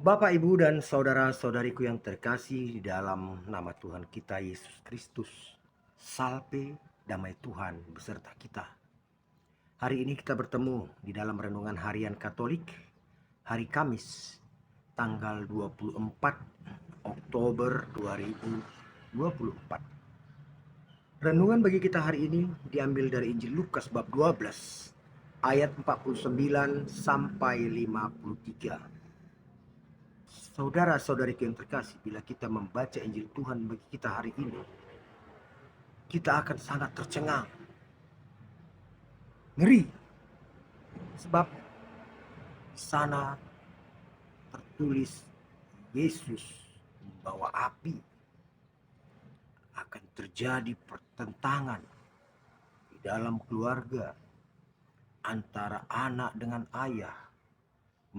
Bapak, Ibu, dan saudara-saudariku yang terkasih di dalam nama Tuhan kita Yesus Kristus, salpe damai Tuhan beserta kita. Hari ini kita bertemu di dalam renungan harian Katolik, hari Kamis, tanggal 24 Oktober 2024. Renungan bagi kita hari ini diambil dari Injil Lukas bab 12, ayat 49 sampai 53. Saudara-saudariku yang terkasih, bila kita membaca Injil Tuhan bagi kita hari ini, kita akan sangat tercengang, ngeri, sebab di sana tertulis Yesus membawa api. Akan terjadi pertentangan di dalam keluarga antara anak dengan ayah,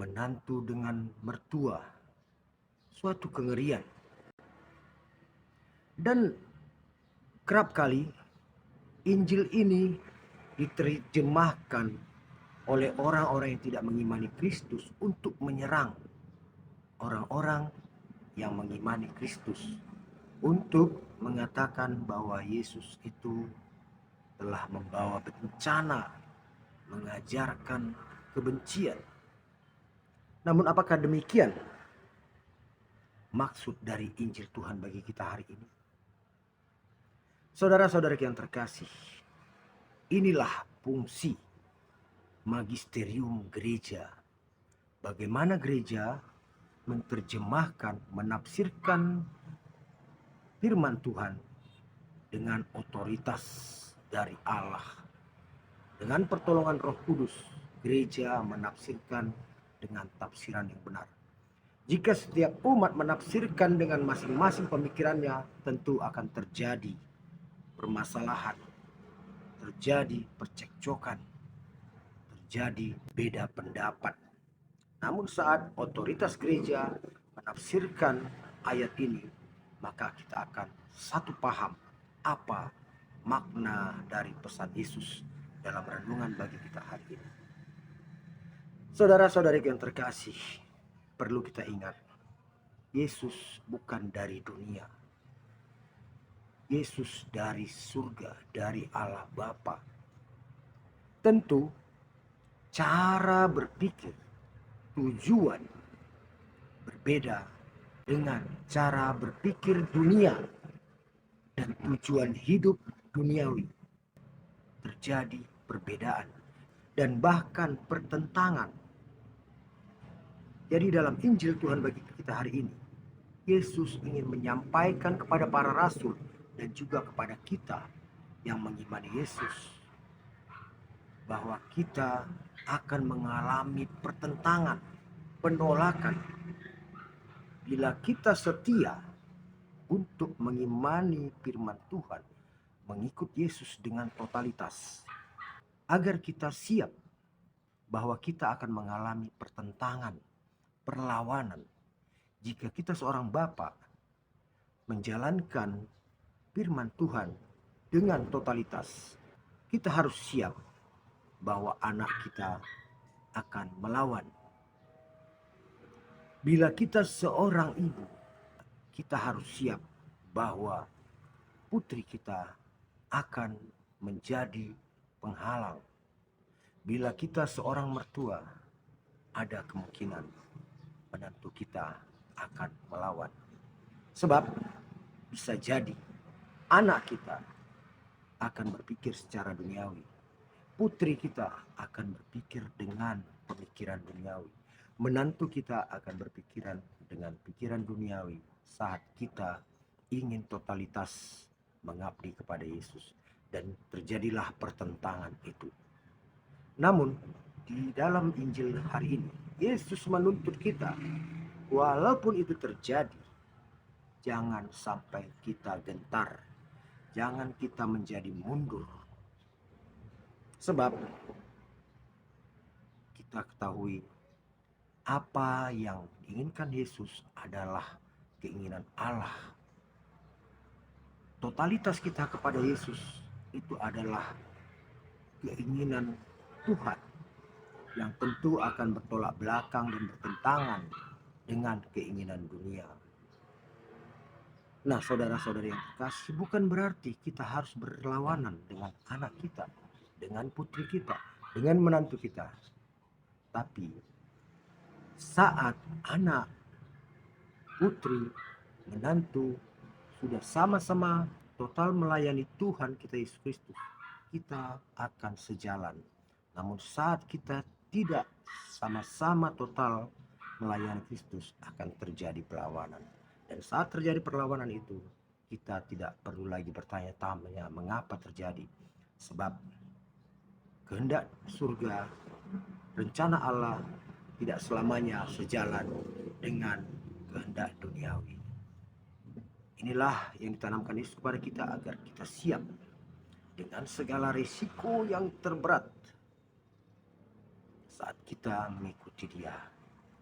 menantu dengan mertua. Suatu kengerian. Dan kerap kali Injil ini diterjemahkan oleh orang-orang yang tidak mengimani Kristus untuk menyerang orang-orang yang mengimani Kristus, untuk mengatakan bahwa Yesus itu telah membawa bencana, mengajarkan kebencian. Namun apakah demikian maksud dari Injil Tuhan bagi kita hari ini? Saudara-saudara yang terkasih, inilah fungsi magisterium gereja. Bagaimana gereja menerjemahkan, menafsirkan firman Tuhan dengan otoritas dari Allah. Dengan pertolongan Roh Kudus, gereja menafsirkan dengan tafsiran yang benar. Jika setiap umat menafsirkan dengan masing-masing pemikirannya, tentu akan terjadi permasalahan, terjadi percekcokan, terjadi beda pendapat. Namun saat otoritas gereja menafsirkan ayat ini, maka kita akan satu paham apa makna dari pesan Yesus dalam renungan bagi kita hari ini. Saudara-saudari yang terkasih, perlu kita ingat, Yesus bukan dari dunia. Yesus dari surga, dari Allah Bapa. Tentu cara berpikir, tujuan berbeda dengan cara berpikir dunia dan tujuan hidup duniawi. Terjadi perbedaan dan bahkan pertentangan. Jadi dalam Injil Tuhan bagi kita hari ini, Yesus ingin menyampaikan kepada para rasul dan juga kepada kita yang mengimani Yesus, bahwa kita akan mengalami pertentangan, penolakan, bila kita setia untuk mengimani firman Tuhan, mengikut Yesus dengan totalitas, agar kita siap bahwa kita akan mengalami pertentangan, perlawanan. Jika kita seorang bapak menjalankan firman Tuhan dengan totalitas, kita harus siap bahwa anak kita akan melawan. Bila kita seorang ibu, kita harus siap bahwa putri kita akan menjadi penghalang. Bila kita seorang mertua, ada kemungkinan menantu kita akan melawan. Sebab bisa jadi anak kita akan berpikir secara duniawi. Putri kita akan berpikir dengan pemikiran duniawi. Menantu kita akan berpikiran dengan pikiran duniawi saat kita ingin totalitas mengabdi kepada Yesus. Dan terjadilah pertentangan itu. Namun di dalam Injil hari ini, Yesus menuntut kita, walaupun itu terjadi, jangan sampai kita gentar, jangan kita menjadi mundur. Sebab kita ketahui apa yang diinginkan Yesus adalah keinginan Allah. Totalitas kita kepada Yesus itu adalah keinginan Tuhan, yang tentu akan bertolak belakang dan bertentangan dengan keinginan dunia. Nah, saudara-saudari yang terkasih, bukan berarti kita harus berlawanan dengan anak kita, dengan putri kita, dengan menantu kita. Tapi saat anak, putri, menantu sudah sama-sama total melayani Tuhan kita Yesus Kristus, kita akan sejalan. Namun saat kita tidak sama-sama total melayani Kristus, akan terjadi perlawanan. Dan saat terjadi perlawanan itu, kita tidak perlu lagi bertanya-tanya mengapa terjadi. Sebab kehendak surga, rencana Allah tidak selamanya sejalan dengan kehendak duniawi. Inilah yang ditanamkan Yesus kepada kita agar kita siap dengan segala risiko yang terberat saat kita mengikuti Dia.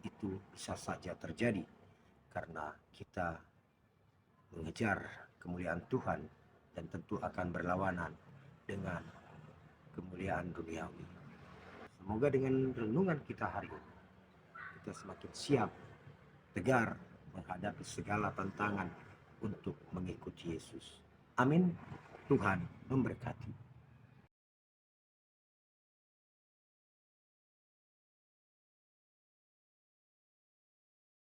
Itu bisa saja terjadi karena kita mengejar kemuliaan Tuhan dan tentu akan berlawanan dengan kemuliaan duniawi. Semoga dengan renungan kita hari ini kita semakin siap, tegar menghadapi segala tantangan untuk mengikuti Yesus. Amin. Tuhan memberkati.